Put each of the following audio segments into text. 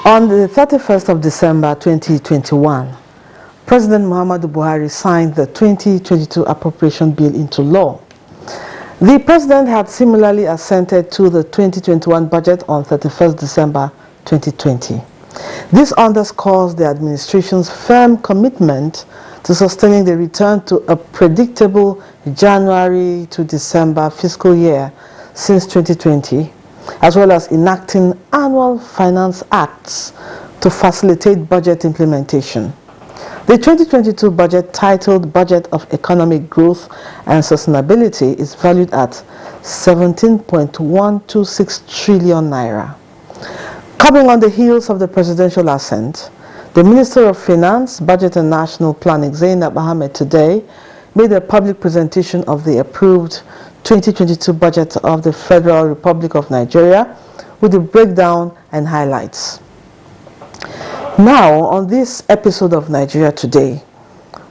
On the 31st of December 2021, President Muhammadu Buhari signed the 2022 appropriation bill into law. The president had similarly assented to the 2021 budget on 31st December 2020. This underscores the administration's firm commitment to sustaining the return to a predictable January to December fiscal year since 2020, as well as enacting annual finance acts to facilitate budget implementation. The 2022 budget, titled Budget of Economic Growth and Sustainability, is valued at 17.126 trillion naira. Coming on the heels of the presidential assent, the Minister of Finance, Budget and National Planning, Zainab Ahmed, today made a public presentation of the approved 2022 budget of the Federal Republic of Nigeria with a breakdown and highlights. Now, on this episode of Nigeria Today,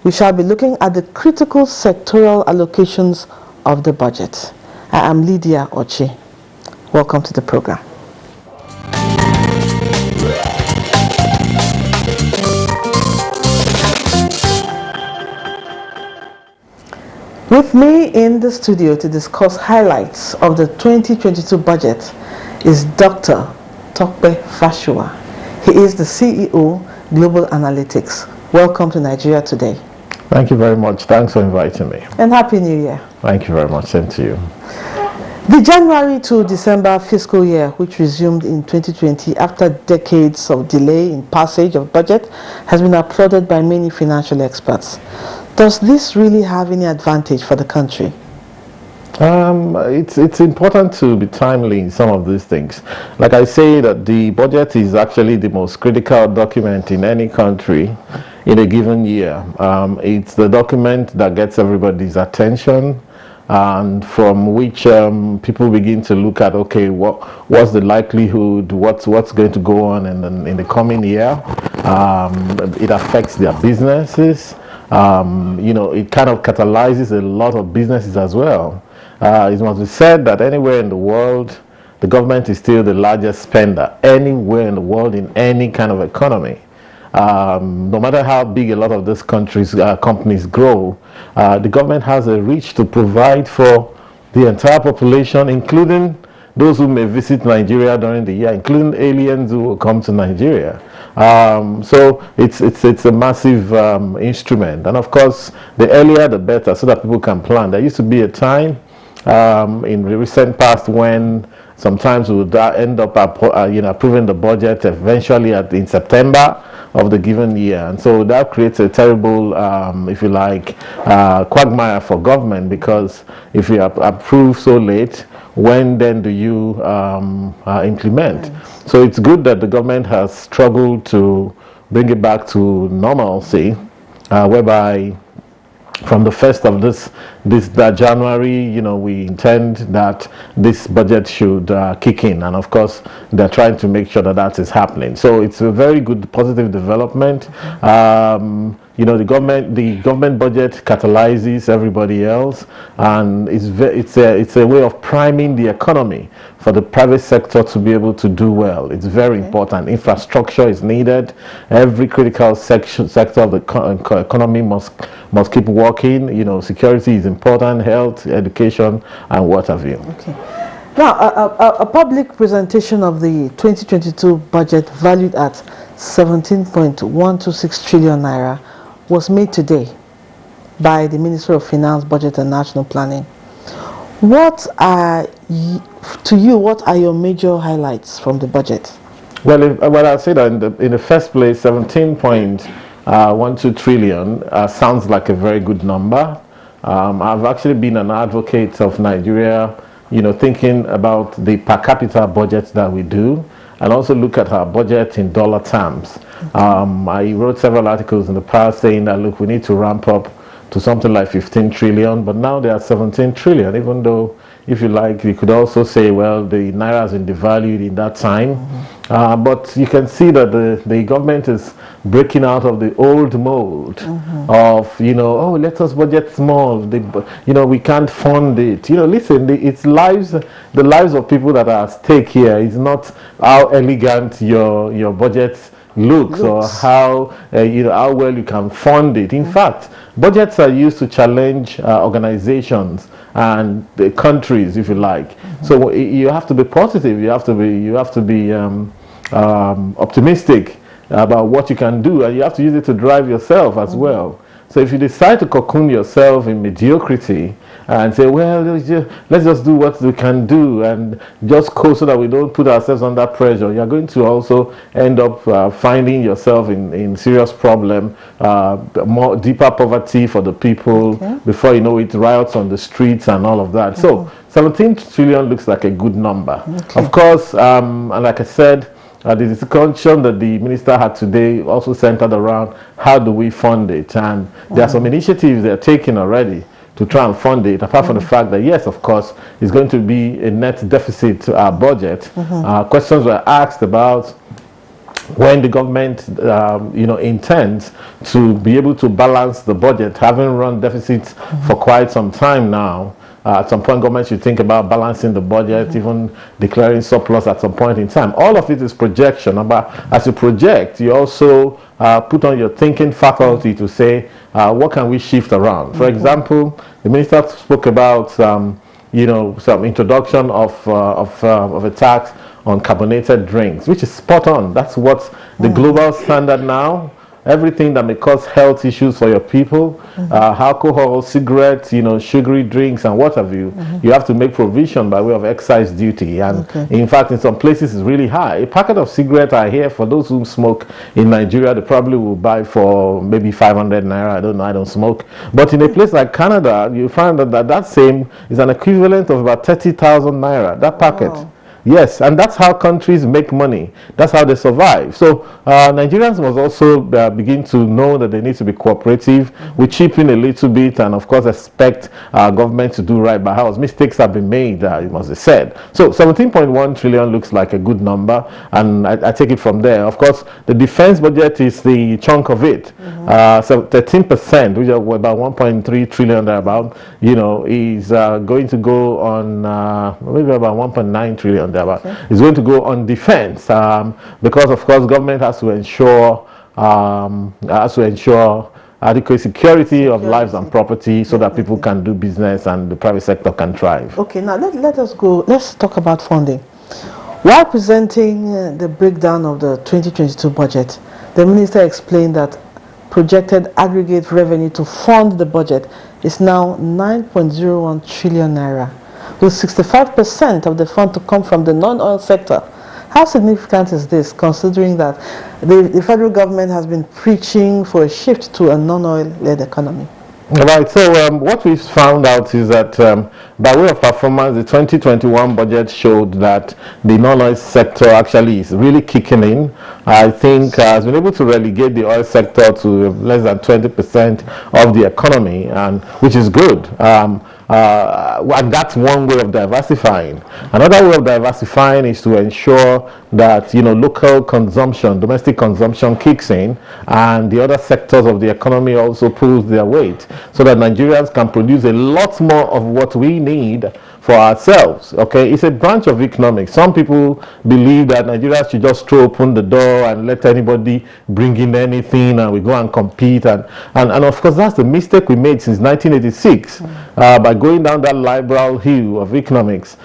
we shall be looking at the critical sectoral allocations of the budget. I am Lydia Ochi. Welcome to the program. With me in the studio to discuss highlights of the 2022 budget is Dr. Tokpe Fashua. He is the CEO, Global Analytics. Welcome to Nigeria Today. Thank you very much. Thanks for inviting me. And Happy New Year. Thank you very much. Same to you. The January to December fiscal year, which resumed in 2020 after decades of delay in passage of budget, has been applauded by many financial experts. Does this really have any advantage for the country? It's important to be timely in some of these things. Like I say, that the budget is actually the most critical document in any country in a given year. It's the document that gets everybody's attention, and from which people begin to look at, okay, what's the likelihood, what's going to go on in the coming year. It affects their businesses. It kind of catalyzes a lot of businesses as well. It must be said that anywhere in the world, the government is still the largest spender anywhere in the world in any kind of economy. No matter how big a lot of these companies grow, the government has a reach to provide for the entire population, including those who may visit Nigeria during the year, including aliens who will come to Nigeria. So it's a massive instrument, and of course, the earlier the better, so that people can plan. There used to be a time in the recent past when sometimes we would end up approving the budget eventually in September of the given year, and so that creates a terrible, if you like, quagmire for government, because if you approve so late, when then do you implement? So it's good that the government has struggled to bring it back to normalcy, whereby from the 1st of that January, we intend that this budget should kick in, and of course they're trying to make sure that is happening. So it's a very good positive development. The government budget catalyzes everybody else, and it's a way of priming the economy for the private sector to be able to do well. It's very important. Infrastructure is needed. Every critical sector of the economy must keep working. Security is important, health, education, and what have you. Okay. Now, a public presentation of the 2022 budget valued at 17.126 trillion naira was made today by the Minister of Finance, Budget and National Planning. What are your major highlights from the budget? Well, I'll say that in the first place, 17.12 trillion sounds like a very good number. I've actually been an advocate of Nigeria, thinking about the per capita budgets that we do, and also look at our budget in dollar terms. I wrote several articles in the past saying that, look, we need to ramp up to something like 15 trillion, but now they are 17 trillion, even though, if you like, you could also say, well, the naira has been devalued in that time. But you can see that the government is breaking out of the old mold of, oh, let us budget small. We can't fund it. Listen, it's lives, the lives of people that are at stake here. It's not how elegant your budget looks or how how well you can fund it. In fact, budgets are used to challenge organizations and the countries, if you like. So you have to be positive. You have to be optimistic about what you can do, and you have to use it to drive yourself as well. So if you decide to cocoon yourself in mediocrity and say, well, let's just do what we can do and just coast so that we don't put ourselves under pressure, you're going to also end up finding yourself in serious problem, more deeper poverty for the people. Before you know it, riots on the streets and all of that. So 17 trillion looks like a good number. Of course, and like I said, the discussion that the minister had today also centered around how do we fund it, and there are some initiatives they're taking already to try and fund it, apart from the fact that yes, of course, it's going to be a net deficit budget. Questions were asked about when the government intends to be able to balance the budget, having run deficits for quite some time now. At some point, government should think about balancing the budget, even declaring surplus at some point in time. All of it is projection. But as you project, you also put on your thinking faculty to say, what can we shift around? For example, the minister spoke about, some introduction of a tax on carbonated drinks, which is spot on. That's what's the global standard now. Everything that may cause health issues for your people, alcohol, cigarettes, sugary drinks and what have you, you have to make provision by way of excise duty. And in fact, in some places it's really high. A packet of cigarettes I hear for those who smoke in Nigeria, they probably will buy for maybe 500 naira. I don't know, I don't smoke. But in a place like Canada, you find that same is an equivalent of about 30,000 naira, that packet. Wow. Yes, and that's how countries make money. That's how they survive. So Nigerians must also begin to know that they need to be cooperative. We chip in a little bit and, of course, expect our government to do right by us. Mistakes have been made, it must be said. So 17.1 trillion looks like a good number, and I take it from there. Of course, the defense budget is the chunk of it. So 13%, which are about 1.3 trillion thereabout, is going to go on maybe about 1.9 trillion. It's going to go on defense because, of course, government has to ensure adequate security of lives and property so that people can do business and the private sector can thrive. Okay, now let's talk about funding. While presenting the breakdown of the 2022 budget, the minister explained that projected aggregate revenue to fund the budget is now 9.01 trillion naira. With 65% of the fund to come from the non-oil sector. How significant is this, considering that the federal government has been preaching for a shift to a non-oil-led economy? Right, so what we've found out is that by way of performance, the 2021 budget showed that the non-oil sector actually is really kicking in. I think has been able to relegate the oil sector to less than 20% of the economy, and which is good. And that's one way of diversifying. Another way of diversifying is to ensure that local consumption, domestic consumption kicks in, and the other sectors of the economy also pulls their weight, so that Nigerians can produce a lot more of what we need for ourselves. Okay, it's a branch of economics. Some people believe that Nigeria should just throw open the door and let anybody bring in anything and we go and compete, and of course that's the mistake we made since 1986 by going down that liberal hill of economics,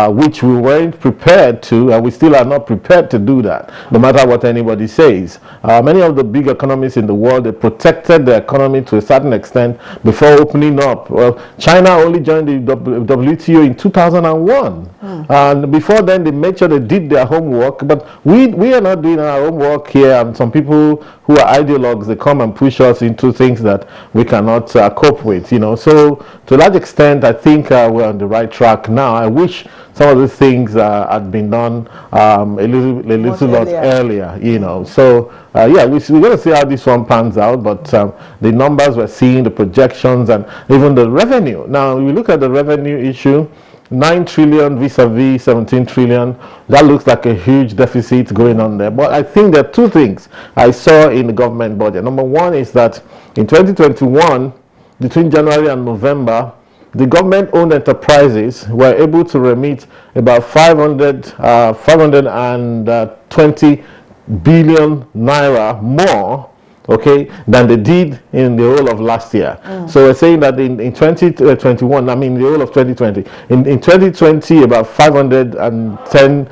which we weren't prepared to, and we still are not prepared to do that, no matter what anybody says. Many of the big economies in the world, they protected the economy to a certain extent before opening up. Well, China only joined the WTO in 2001, and before then they made sure they did their homework, but we are not doing our homework here, and some people who are ideologues, they come and push us into things that we cannot cope with, so to a large extent I think we're on the right track now. I wish some of these things had been done a little lot earlier, so yeah, we're going to see how this one pans out, but the numbers we're seeing, the projections, and even the revenue. Now, we look at the revenue issue. 9 trillion vis-a-vis 17 trillion. That looks like a huge deficit going on there. But I think there are two things I saw in the government budget. Number one is that in 2021, between January and November, the government-owned enterprises were able to remit about 520 billion naira more, okay, than they did in the whole of last year. So we're saying that in 2021, I mean the whole of 2020, in 2020 about 510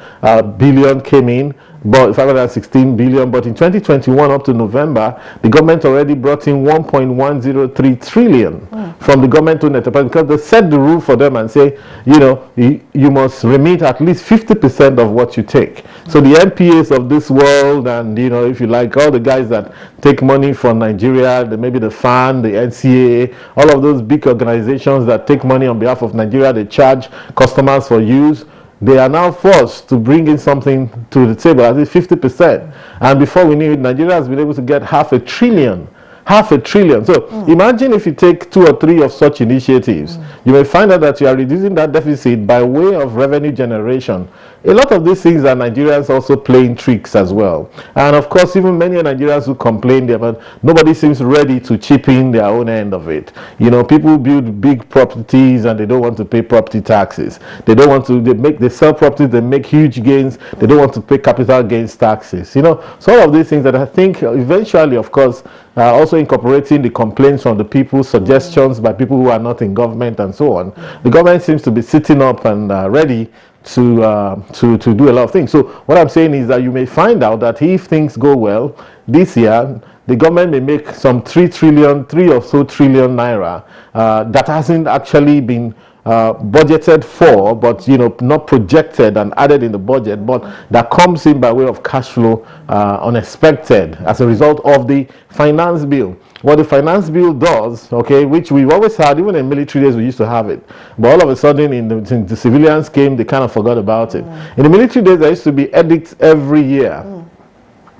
billion came in, but 516 billion, but in 2021 up to November, the government already brought in 1.103 trillion from the government-owned enterprise, because they set the rule for them and say, you know, you must remit at least 50% of what you take. So the MPAs of this world, and you know, if you like, all the guys that take money from Nigeria, maybe the FAN, the NCAA, all of those big organizations that take money on behalf of Nigeria, they charge customers for use. They are now forced to bring in something to the table, at least 50%. And before we knew it, Nigeria has been able to get half a trillion. So imagine if you take 2 or 3 of such initiatives, you may find out that you are reducing that deficit by way of revenue generation. A lot of these things are Nigerians also playing tricks as well. And of course, even many Nigerians who complain about nobody seems ready to chip in their own end of it. You know, people build big properties and they don't want to pay property taxes. They don't want to, they sell properties, they make huge gains. They don't want to pay capital gains taxes. You know, so all of these things that I think eventually, of course, also incorporating the complaints from the people, suggestions by people who are not in government and so on. The government seems to be sitting up and ready to do a lot of things. So what I'm saying is that you may find out that if things go well this year, the government may make some 3 or so trillion naira that hasn't actually been budgeted for, but you know, not projected and added in the budget, but that comes in by way of cash flow unexpected as a result of the finance bill. What the finance bill does, okay, which we've always had, even in military days we used to have it, but all of a sudden in the civilians came, they kind of forgot about it. In the military days there used to be edicts every year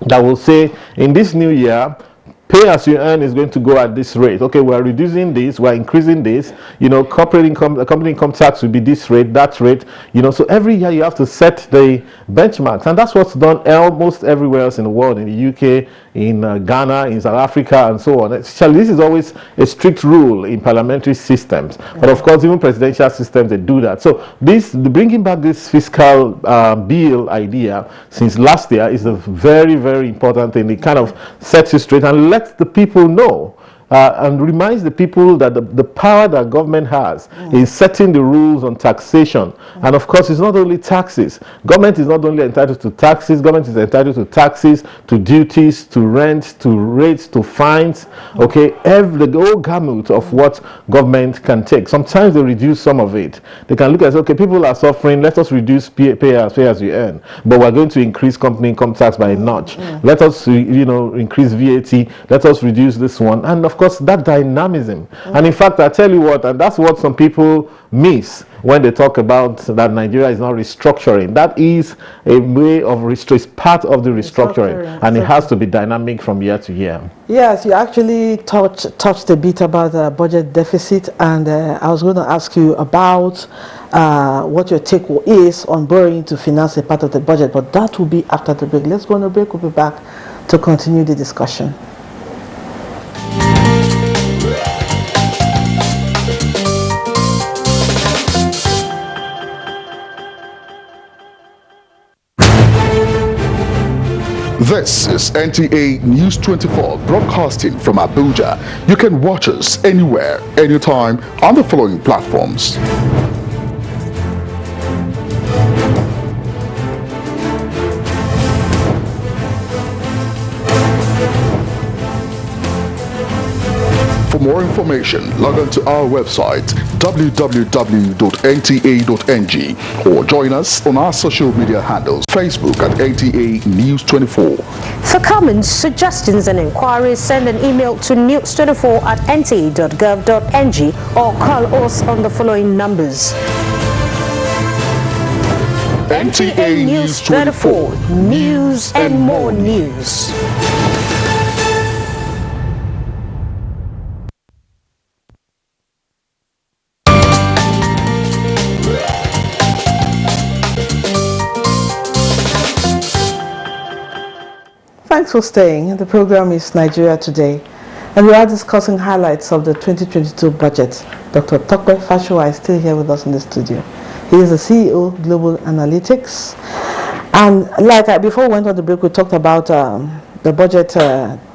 that will say, in this new year, pay as you earn is going to go at this rate. Okay, we're reducing this, we're increasing this. You know, corporate income, company income tax will be this rate, that rate. You know, so every year you have to set the benchmarks, and that's what's done almost everywhere else in the world, in the UK, in Ghana, in South Africa, and so on. Actually, this is always a strict rule in parliamentary systems, but of course, even presidential systems, they do that. So bringing back this fiscal bill idea since last year is a very, very important thing. It kind of sets it straight and lets the people know and reminds the people that the power that government has in setting the rules on taxation. And of course, it's not only taxes. Government is not only entitled to taxes, government is entitled to taxes, to duties, to rent, to rates, to fines, okay, the whole gamut of what government can take. Sometimes they reduce some of it. They can look at, okay, people are suffering, let us reduce pay as you earn, but we're going to increase company income tax by a notch. Let us, you know, increase VAT, let us reduce this one. And of course, that dynamism. And in fact, I tell you what, and that's what some people miss when they talk about that Nigeria is not restructuring. That is a way of it's part of the restructuring, and it has to be dynamic from year to year. Yes, you actually touched a bit about the budget deficit, and I was going to ask you about what your take is on borrowing to finance a part of the budget, but that will be after the break. Let's go on a break. We'll be back to continue the discussion. This is NTA News 24 broadcasting from Abuja. You can watch us anywhere, anytime on the following platforms. For more information, log on to our website www.nta.ng or join us on our social media handles, Facebook at NTA News 24. For comments, suggestions and inquiries, send an email to news24@nta.gov.ng or call us on the following numbers. NTA News 24, news and more news. Thanks for staying. The program is Nigeria Today, and we are discussing highlights of the 2022 budget. Dr. Tokwe Fashowa is still here with us in the studio. He is the CEO of Global Analytics. And before we went on the break, we talked about the budget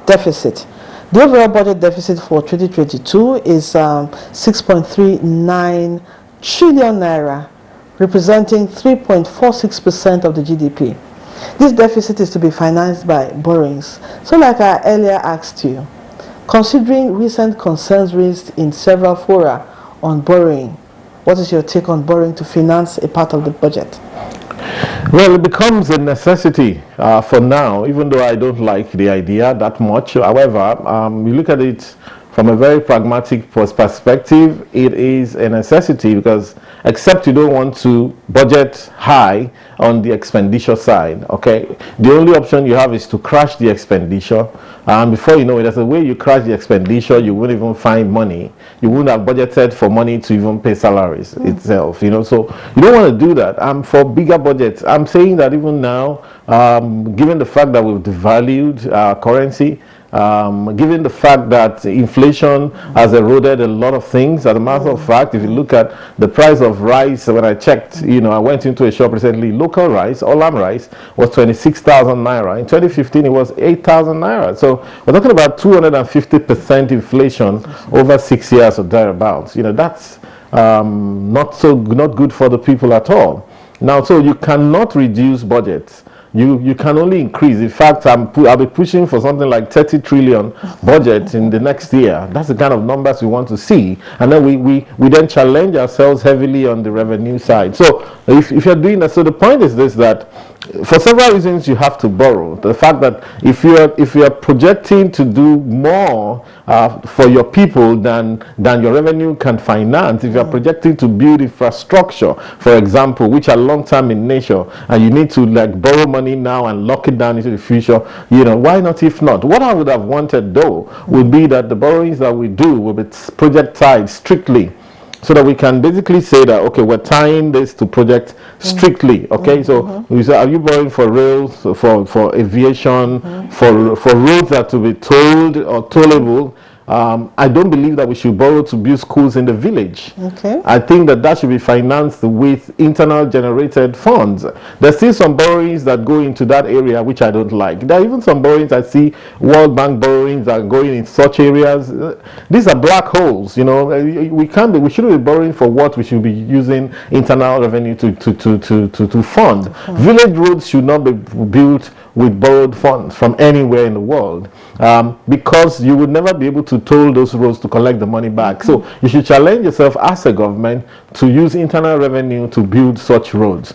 deficit. The overall budget deficit for 2022 is 6.39 trillion naira, representing 3.46% of the GDP. This deficit is to be financed by borrowings. So like I earlier asked you, considering recent concerns raised in several fora on borrowing, what is your take on borrowing to finance a part of the budget? Well, it becomes a necessity for now, even though I don't like the idea that much. However, you look at it from a very pragmatic perspective, it is a necessity because except you don't want to budget high on the expenditure side, okay? The only option you have is to crash the expenditure. And before you know it, there's a way you crash the expenditure, you won't even find money. You wouldn't have budgeted for money to even pay salaries itself, you know? So you don't want to do that. For bigger budgets, I'm saying that even now, given the fact that we've devalued our currency, given the fact that inflation has eroded a lot of things. As a matter of fact, if you look at the price of rice, when I checked, I went into a shop recently, local rice, Olam rice, was 26,000 naira. In 2015, it was 8,000 naira. So we're talking about 250% inflation over 6 years or thereabouts. That's not good for the people at all. Now, so you cannot reduce budgets. You can only increase. In fact, I'll be pushing for something like 30 trillion budget in the next year. That's the kind of numbers we want to see. And then we then challenge ourselves heavily on the revenue side. So if you're doing that, so the point is this, that for several reasons you have to borrow. The fact that if you are projecting to do more for your people than your revenue can finance, if you are projecting to build infrastructure, for example, which are long-term in nature, and you need to borrow money now and lock it down into the future, why not if not? What I would have wanted though would be that the borrowings that we do will be project tied strictly, so that we can basically say that, okay, we're tying this to project strictly, okay? So we say, are you borrowing for rails, for aviation, for roads that to be tolled or tollable? I don't believe that we should borrow to build schools in the village. Okay. I think that should be financed with internal generated funds. There's still some borrowings that go into that area which I don't like. There are even some borrowings I see, World Bank borrowings are going in such areas. These are black holes, we shouldn't be borrowing for what we should be using internal revenue to fund. Village roads should not be built with borrowed funds from anywhere in the world, because you would never be able to toll those roads to collect the money back. So you should challenge yourself as a government to use internal revenue to build such roads.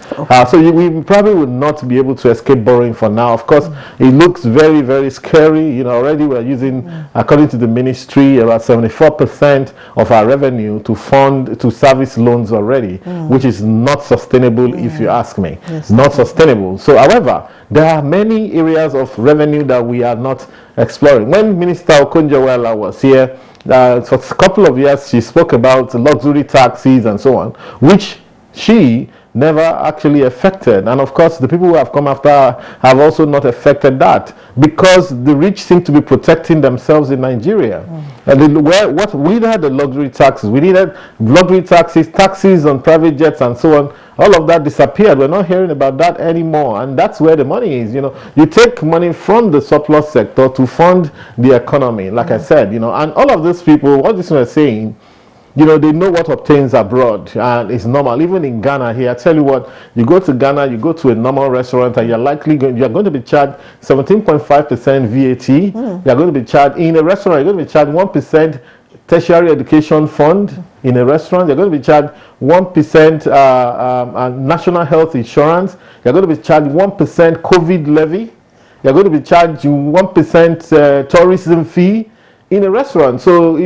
So we probably would not be able to escape borrowing for now. Of course, it looks very, very scary. Already we're using, according to the ministry, about 74% of our revenue to service loans already, which is not sustainable if you ask me. Yes. Not sustainable. So, however, there are many areas of revenue that we are not exploring. When Minister Okonjo-Iweala was here, for a couple of years, she spoke about luxury taxis and so on, which she never actually affected. And of course, the people who have come after her have also not affected that, because the rich seem to be protecting themselves in Nigeria. And we had the luxury taxes. We needed luxury taxes on private jets and so on. All of that disappeared. We're not hearing about that anymore. And that's where the money is. You take money from the surplus sector to fund the economy, like I said, and all of these people, what this was saying, they know what obtains abroad, and it's normal. Even in Ghana here, I tell you what, you go to Ghana, you go to a normal restaurant, and you're going to be charged 17.5% VAT. You're going to be charged in a restaurant. You're going to be charged 1% tertiary education fund in a restaurant. You're going to be charged 1% national health insurance. You're going to be charged 1% COVID levy. You're going to be charged 1% tourism fee in a restaurant. So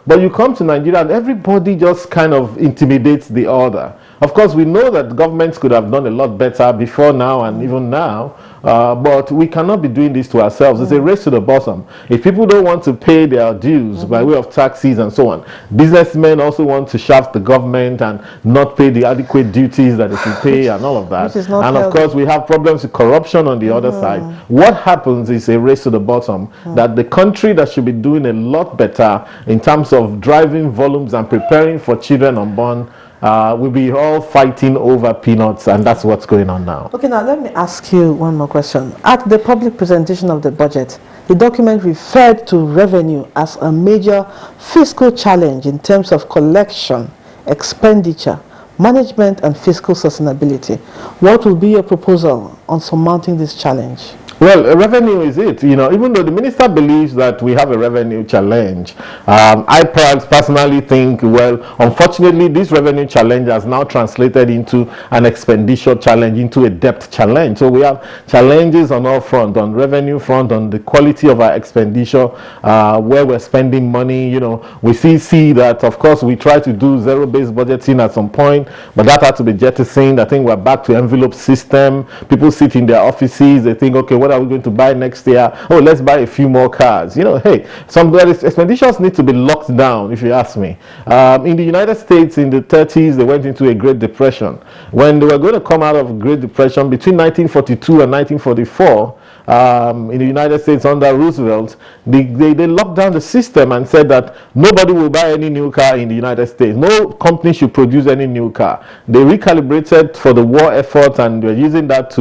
but you come to Nigeria and everybody just kind of intimidates the other. Of course, we know that governments could have done a lot better before now and even now, but we cannot be doing this to ourselves. It's a race to the bottom. If people don't want to pay their dues by way of taxes and so on, businessmen also want to shaft the government and not pay the adequate duties that they should pay and all of that. And of course, we have problems with corruption on the other side. What happens is a race to the bottom, that the country that should be doing a lot better in terms of driving volumes and preparing for children unborn we'll be all fighting over peanuts, and that's what's going on now. Okay, now let me ask you one more question. At the public presentation of the budget, the document referred to revenue as a major fiscal challenge in terms of collection, expenditure, management, and fiscal sustainability. What will be your proposal on surmounting this challenge? Well, revenue is it. Even though the minister believes that we have a revenue challenge, I personally think, well, unfortunately, this revenue challenge has now translated into an expenditure challenge, into a debt challenge. So we have challenges on all fronts, on revenue front, on the quality of our expenditure, where we're spending money. We see that, of course, we try to do zero-based budgeting at some point, but that had to be jettisoned. I think we're back to envelope system. People sit in their offices, they think, okay, what are we going to buy next year? Oh, let's buy a few more cars. Hey, some expenditures need to be locked down, if you ask me. In the United States, in the 30s, they went into a Great Depression. When they were going to come out of Great Depression between 1942 and 1944, in the United States under Roosevelt, they locked down the system and said that nobody will buy any new car in the United States. No company should produce any new car. They recalibrated for the war effort, and they're using that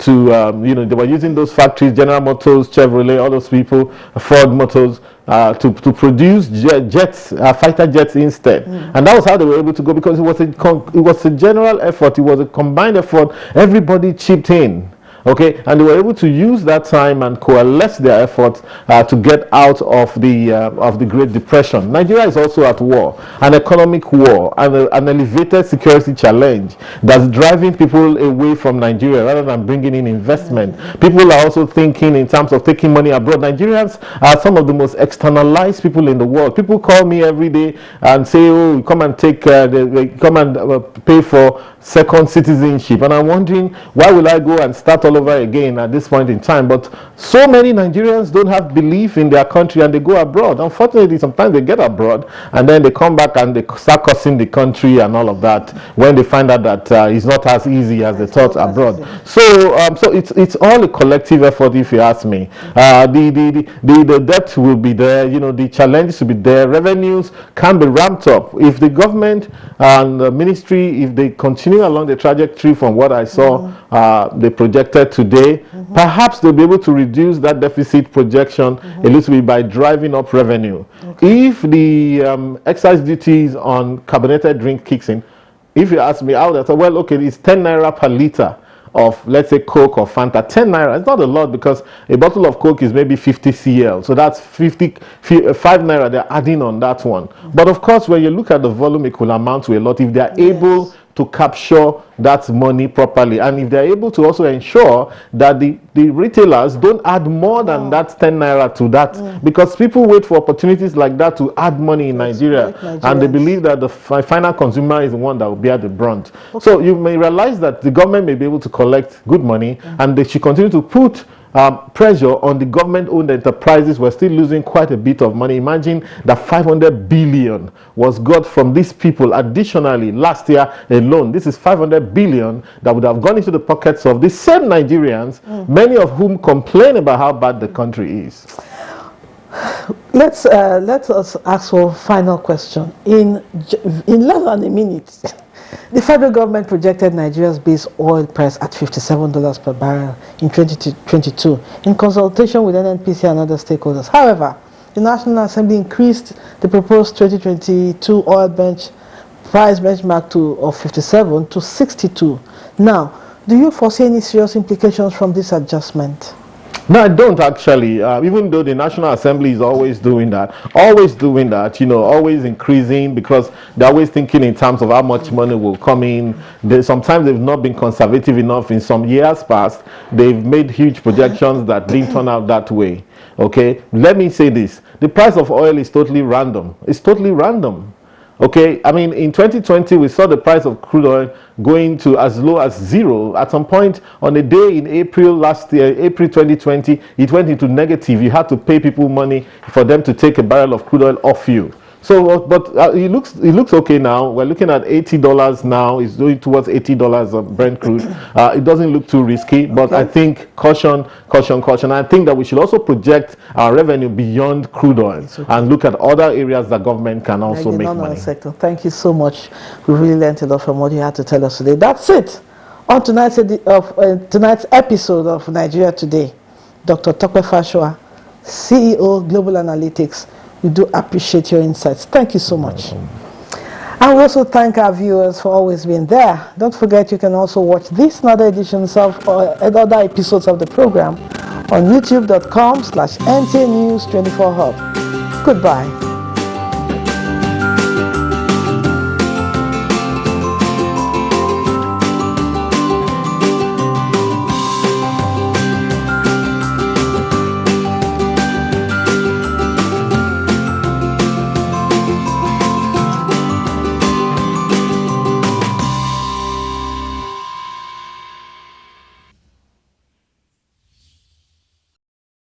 they were using those factories, General Motors, Chevrolet, all those people, Ford Motors, to produce jets, fighter jets instead. And that was how they were able to go, because it was a general effort. It was a combined effort. Everybody chipped in. Okay, and they were able to use that time and coalesce their efforts to get out of the Great Depression. Nigeria is also at war, an economic war, and an elevated security challenge that's driving people away from Nigeria rather than bringing in investment. People are also thinking in terms of taking money abroad. Nigerians are some of the most externalized people in the world. People call me every day and say, "Oh, come and come and pay for second citizenship," and I'm wondering, why will I go and start all over again at this point in time? But so many Nigerians don't have belief in their country, and they go abroad. Unfortunately, sometimes they get abroad and then they come back and they start cursing the country and all of that when they find out that it's not as easy as they thought abroad. So it's all a collective effort, if you ask me. The debt will be there, the challenges will be there. Revenues can be ramped up if the government and the ministry, if they continue along the trajectory from what I saw they projected today, perhaps they'll be able to reduce that deficit projection a little bit by driving up revenue. If the excise duties on carbonated drink kicks in, if you ask me, I would have thought, well, okay, it's 10 naira per liter of, let's say, Coke or Fanta. 10 naira, it's not a lot, because a bottle of Coke is maybe 50 cl, so that's 5 naira they're adding on that one. But of course, when you look at the volume, it will amount to a lot if they're able to capture that money properly, and if they're able to also ensure that the retailers don't add more than that 10 naira to that, because people wait for opportunities like that to add money in Nigeria, and they believe that the final consumer is the one that will bear the brunt. So you may realize that the government may be able to collect good money, and they should continue to put pressure on the government-owned enterprises. We're still losing quite a bit of money. Imagine that 500 billion was got from these people additionally last year alone. This is 500 billion that would have gone into the pockets of the same Nigerians, many of whom complain about how bad the country is. Let us ask for a final question. In less than a minute, the federal government projected Nigeria's base oil price at $57 per barrel in 2022 in consultation with NNPC and other stakeholders. However, the National Assembly increased the proposed 2022 oil price benchmark of 57 to 62. Now, do you foresee any serious implications from this adjustment? No, I don't actually, even though the National Assembly is always doing that, always increasing, because they're always thinking in terms of how much money will come in. Sometimes they've not been conservative enough. In some years past, they've made huge projections that didn't turn out that way. Okay, let me say this. The price of oil is totally random. It's totally random. Okay, I mean, in 2020, we saw the price of crude oil going to as low as zero. At some point on a day in April last year, April 2020, it went into negative. You had to pay people money for them to take a barrel of crude oil off you. So, but it looks okay now. We're looking at $80 now. It's going towards $80 of Brent crude. It doesn't look too risky, but I think caution. I think that we should also project our revenue beyond crude oil and look at other areas that government can also make money. Sector. Thank you so much. We really learned a lot from what you had to tell us today. That's it on tonight's episode of Nigeria Today. Dr. Tope Fashoa, CEO Global Analytics. We do appreciate your insights. Thank you so much. And we also thank our viewers for always being there. Don't forget you can also watch these and other editions of other episodes of the program on youtube.com/NTA News 24 Hub. Goodbye.